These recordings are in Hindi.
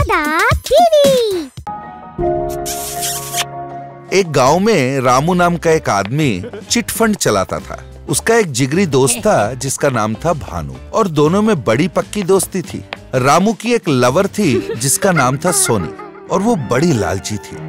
गधा टीवी। एक गांव में रामू नाम का एक आदमी चिट फंड चलाता था। उसका एक जिगरी दोस्त था जिसका नाम था भानु, और दोनों में बड़ी पक्की दोस्ती थी। रामू की एक लवर थी जिसका नाम था सोनी, और वो बड़ी लालची थी।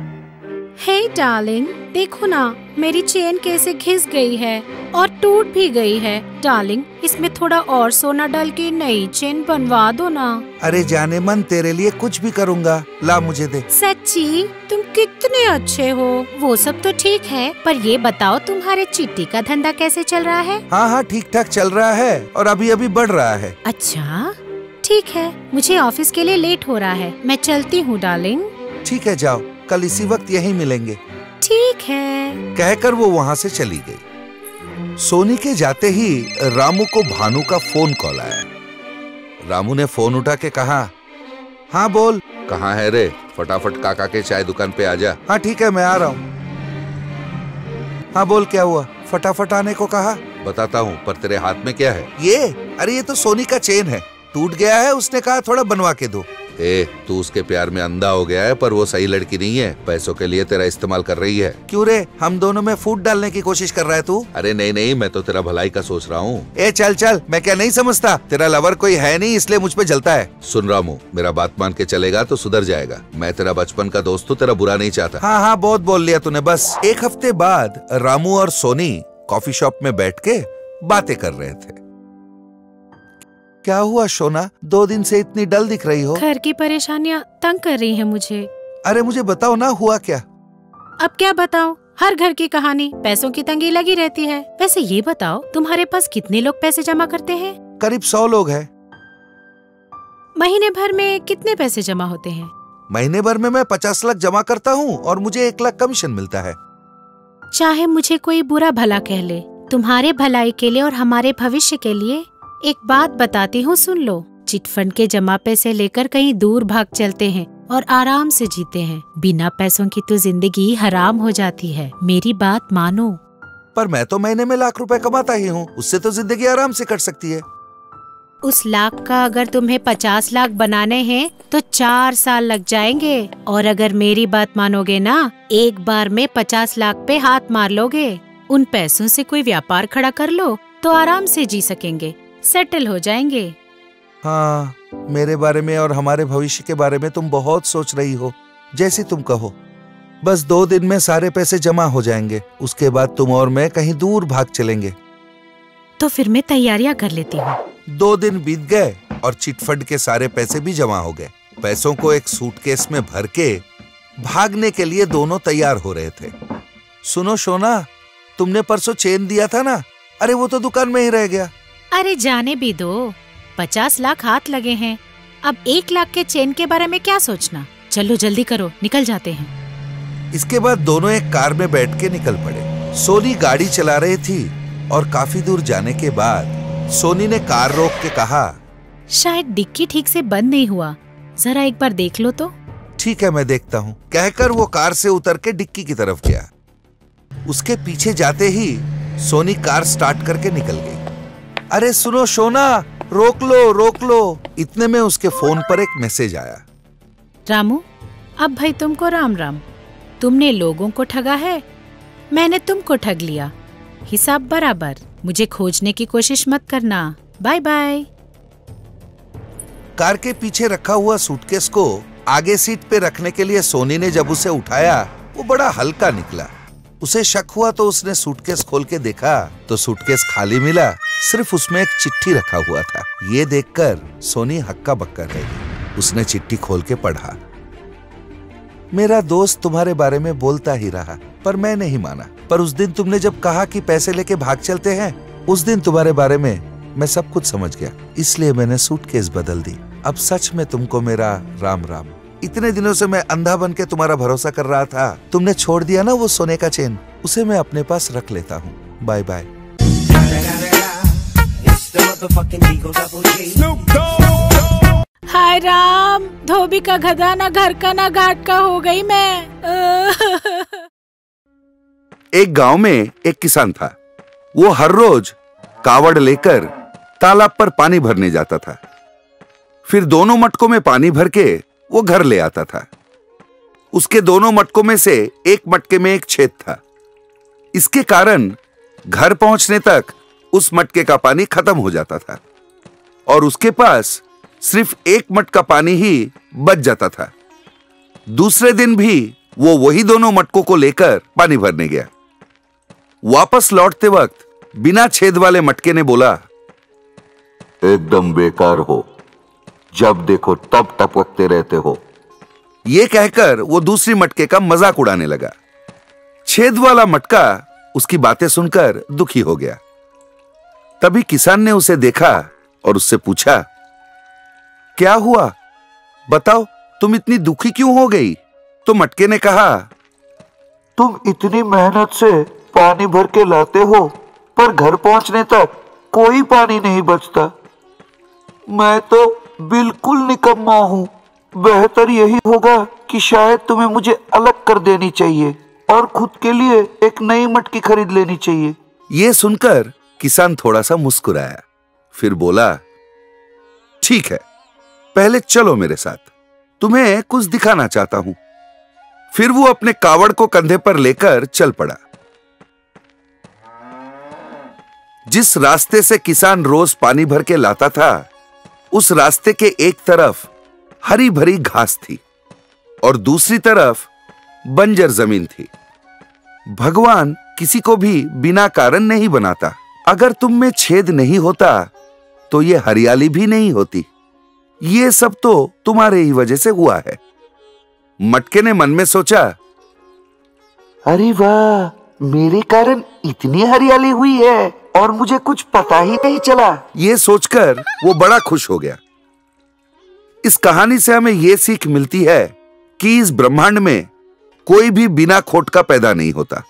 हे डार्लिंग, देखो ना मेरी चेन कैसे घिस गई है और टूट भी गई है। डार्लिंग, इसमें थोड़ा और सोना डाल के नई चेन बनवा दो ना। अरे जाने मन, तेरे लिए कुछ भी करूँगा, ला मुझे दे। सच्ची? तुम कितने अच्छे हो। वो सब तो ठीक है, पर ये बताओ तुम्हारे चिट्ठी का धंधा कैसे चल रहा है? हाँ, ठीक ठाक चल रहा है और अभी अभी बढ़ रहा है। अच्छा ठीक है, मुझे ऑफिस के लिए लेट हो रहा है, मैं चलती हूँ डार्लिंग। ठीक है, जाओ, कल इसी वक्त यहीं मिलेंगे। ठीक है, कहकर वो वहाँ से चली गई। सोनी के जाते ही रामू को भानु का फोन कॉल आया। रामू ने फोन उठा के कहा, हाँ बोल। कहाँ है रे? फटाफट काका के चाय दुकान पे आजा। हाँ ठीक है, मैं आ रहा हूँ। हाँ बोल, क्या हुआ? फटाफट आने को कहा। बताता हूँ, पर तेरे हाथ में क्या है? ये? अरे ये तो सोनी का चेन है, टूट गया है, उसने कहा थोड़ा बनवा के दो। तू उसके प्यार में अंधा हो गया है, पर वो सही लड़की नहीं है। पैसों के लिए तेरा इस्तेमाल कर रही है। क्यों रे, हम दोनों में फूट डालने की कोशिश कर रहा है तू? अरे नहीं, मैं तो तेरा भलाई का सोच रहा हूँ। चल, मैं क्या नहीं समझता? तेरा लवर कोई है नहीं, इसलिए मुझ पे जलता है। सुन रामू, मेरा बात मान के चलेगा तो सुधर जाएगा। मैं तेरा बचपन का दोस्त हूँ, तेरा बुरा नहीं चाहता। हाँ, बहुत बोल लिया तूने बस। एक हफ्ते बाद रामू और सोनी कॉफी शॉप में बैठ के बातें कर रहे थे। क्या हुआ सोना, 2 दिन से इतनी डल दिख रही हो? घर की परेशानियाँ तंग कर रही हैं मुझे। अरे मुझे बताओ ना, हुआ क्या? अब क्या बताऊं? हर घर की कहानी, पैसों की तंगी लगी रहती है। वैसे ये बताओ, तुम्हारे पास कितने लोग पैसे जमा करते हैं? करीब 100 लोग हैं। महीने भर में कितने पैसे जमा होते हैं? महीने भर में मैं 50 लाख जमा करता हूँ और मुझे 1 लाख कमीशन मिलता है। चाहे मुझे कोई बुरा भला कह ले, तुम्हारे भलाई के लिए और हमारे भविष्य के लिए एक बात बताती हूँ, सुन लो। चिटफंड के जमा पैसे लेकर कहीं दूर भाग चलते हैं और आराम से जीते हैं। बिना पैसों की तो जिंदगी हराम हो जाती है, मेरी बात मानो। पर मैं तो महीने में लाख रुपए कमाता ही हूँ, उससे तो जिंदगी आराम से कट सकती है। उस लाख का अगर तुम्हें 50 लाख बनाने हैं तो 4 साल लग जाएंगे। और अगर मेरी बात मानोगे ना, एक बार में 50 लाख पे हाथ मार लोगे। उन पैसों से कोई व्यापार खड़ा कर लो तो आराम से जी सकेंगे, सेटल हो जाएंगे। हाँ, मेरे बारे में और हमारे भविष्य के बारे में तुम बहुत सोच रही हो। जैसे तुम कहो, बस 2 दिन में सारे पैसे जमा हो जाएंगे। उसके बाद तुम और मैं कहीं दूर भाग चलेंगे। तो फिर मैं तैयारियां कर लेती हूँ। 2 दिन बीत गए और चिटफंड के सारे पैसे भी जमा हो गए। पैसों को एक सूटकेस में भर के भागने के लिए दोनों तैयार हो रहे थे। सुनो सोना, तुमने परसों चेन दिया था ना? अरे वो तो दुकान में ही रह गया। अरे जाने भी दो, 50 लाख हाथ लगे हैं। अब 1 लाख के चेन के बारे में क्या सोचना। चलो जल्दी करो, निकल जाते हैं। इसके बाद दोनों एक कार में बैठ के निकल पड़े। सोनी गाड़ी चला रही थी और काफी दूर जाने के बाद सोनी ने कार रोक के कहा, शायद डिक्की ठीक से बंद नहीं हुआ, जरा एक बार देख लो तो। ठीक है, मैं देखता हूँ। कहकर वो कार से उतर के डिक्की की तरफ गया। उसके पीछे जाते ही सोनी कार स्टार्ट करके निकल गई। अरे सुनो सोना, रोक लो। इतने में उसके फोन पर एक मैसेज आया। रामू, अब भाई तुमको राम राम। तुमने लोगों को ठगा है, मैंने तुमको ठग लिया। हिसाब बराबर। मुझे खोजने की कोशिश मत करना। Bye bye. कार के पीछे रखा हुआ सूटकेस को आगे सीट पे रखने के लिए सोनी ने जब उसे उठाया, वो बड़ा हल्का निकला। उसे शक हुआ तो उसने सूटकेस खोल के देखा तो सूटकेस खाली मिला, सिर्फ उसमें एक चिट्ठी रखा हुआ था। ये देखकर सोनी हक्का बक्का रह गई। उसने चिट्ठी खोल के पढ़ा, मेरा दोस्त तुम्हारे बारे में बोलता ही रहा, पर मैं नहीं माना। पर उस दिन तुमने जब कहा कि पैसे लेके भाग चलते हैं, उस दिन तुम्हारे बारे में मैं सब कुछ समझ गया, इसलिए मैंने सूटकेस बदल दी। अब सच में तुमको मेरा राम राम। इतने दिनों से मैं अंधा बन के तुम्हारा भरोसा कर रहा था। तुमने छोड़ दिया ना वो सोने का चेन, उसे मैं अपने पास रख लेता हूँ। Bye bye. हाय राम, धोबी का गधा, ना घर का ना घाट का हो गई मैं। एक गांव में एक किसान था। वो हर रोज कावड़ लेकर तालाब पर पानी भरने जाता था। फिर दोनों मटकों में पानी भर के वो घर ले आता था। उसके दोनों मटकों में से एक मटके में एक छेद था। इसके कारण घर पहुंचने तक उस मटके का पानी खत्म हो जाता था और उसके पास सिर्फ एक मटका पानी ही बच जाता था। दूसरे दिन भी वो वही दोनों मटकों को लेकर पानी भरने गया। वापस लौटते वक्त बिना छेद वाले मटके ने बोला, एकदम बेकार हो, जब देखो तब टपकते रहते हो। ये कहकर वो दूसरी मटके का मजाक उड़ाने लगा। छेद वाला मटका उसकी बातें सुनकर दुखी हो गया। तभी किसान ने उसे देखा और उससे पूछा, क्या हुआ, बताओ, तुम इतनी दुखी क्यों हो गई? तो मटके ने कहा, तुम इतनी मेहनत से पानी भर के लाते हो, पर घर पहुंचने तक कोई पानी नहीं बचता। मैं तो बिल्कुल निकम्मा हूं। बेहतर यही होगा कि शायद तुम्हें मुझे अलग कर देनी चाहिए और खुद के लिए एक नई मटकी खरीद लेनी चाहिए। ये सुनकर किसान थोड़ा सा मुस्कुराया, फिर बोला, ठीक है, पहले चलो मेरे साथ, तुम्हें कुछ दिखाना चाहता हूं। फिर वो अपने कावड़ को कंधे पर लेकर चल पड़ा। जिस रास्ते से किसान रोज पानी भर के लाता था, उस रास्ते के एक तरफ हरी भरी घास थी और दूसरी तरफ बंजर जमीन थी। भगवान किसी को भी बिना कारण नहीं बनाता। अगर तुम में छेद नहीं होता तो ये हरियाली भी नहीं होती। ये सब तो तुम्हारे ही वजह से हुआ है। मटके ने मन में सोचा, अरे वाह, मेरे कारण इतनी हरियाली हुई है और मुझे कुछ पता ही नहीं चला। ये सोचकर वो बड़ा खुश हो गया। इस कहानी से हमें यह सीख मिलती है कि इस ब्रह्मांड में कोई भी बिना खोट का पैदा नहीं होता।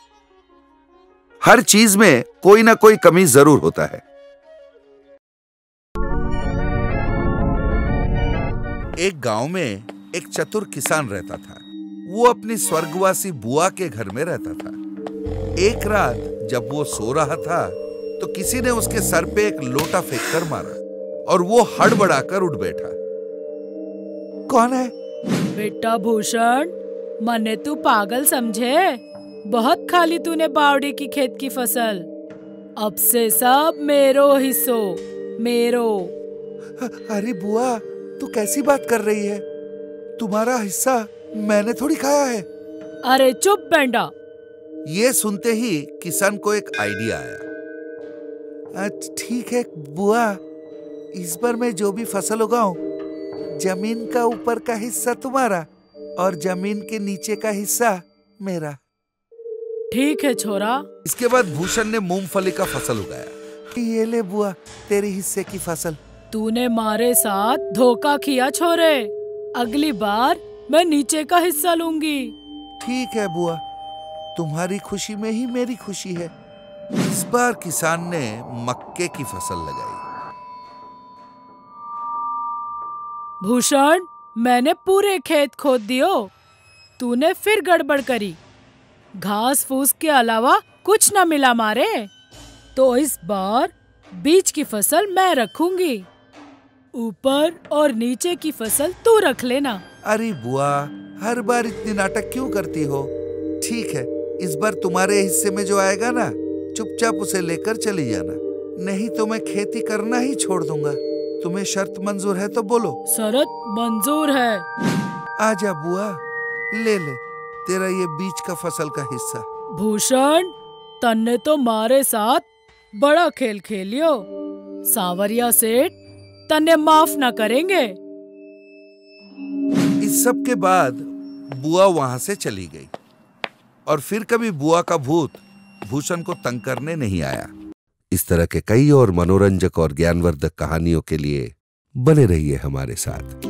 हर चीज में कोई ना कोई कमी जरूर होता है। एक गांव में एक चतुर किसान रहता था। वो अपनी स्वर्गवासी बुआ के घर में रहता था। एक रात जब वो सो रहा था तो किसी ने उसके सर पे एक लोटा फेंक कर मारा और वो हड़बड़ाकर उठ बैठा। कौन है? बेटा भूषण, मने तू पागल समझे? बहुत खाली तूने बावड़ी की खेत की फसल। अब से सब मेरो हिस्सो, मेरो। अरे बुआ, तू कैसी बात कर रही है? तुम्हारा हिस्सा मैंने थोड़ी खाया है। अरे चुप बेंडा। ये सुनते ही किसान को एक आइडिया आया। ठीक है बुआ, इस बार मैं जो भी फसल उगाऊं, जमीन का ऊपर का हिस्सा तुम्हारा और जमीन के नीचे का हिस्सा मेरा। ठीक है छोरा। इसके बाद भूषण ने मूंगफली का फसल उगाया। ये ले बुआ, तेरे हिस्से की फसल। तूने मारे साथ धोखा किया छोरे। अगली बार मैं नीचे का हिस्सा लूंगी। ठीक है बुआ, तुम्हारी खुशी में ही मेरी खुशी है। इस बार किसान ने मक्के की फसल लगाई। भूषण, मैंने पूरे खेत खोद दियो, तूने फिर गड़बड़ करी। घास फूस के अलावा कुछ न मिला मारे। तो इस बार बीच की फसल मैं रखूंगी, ऊपर और नीचे की फसल तू रख लेना। अरे बुआ, हर बार इतनी नाटक क्यों करती हो? ठीक है, इस बार तुम्हारे हिस्से में जो आएगा ना, चुपचाप उसे लेकर चली जाना, नहीं तो मैं खेती करना ही छोड़ दूंगा। तुम्हें शर्त मंजूर है तो बोलो। शर्त मंजूर है। आजा बुआ, ले ले तेरा ये बीच का फसल का हिस्सा। भूषण, तन्ने तो मारे साथ बड़ा खेल खेलियो। सांवरिया सेठ तन्ने माफ न करेंगे। इस सब के बाद बुआ वहां से चली गई और फिर कभी बुआ का भूत भूषण को तंग करने नहीं आया। इस तरह के कई और मनोरंजक और ज्ञानवर्धक कहानियों के लिए बने रहिए हमारे साथ।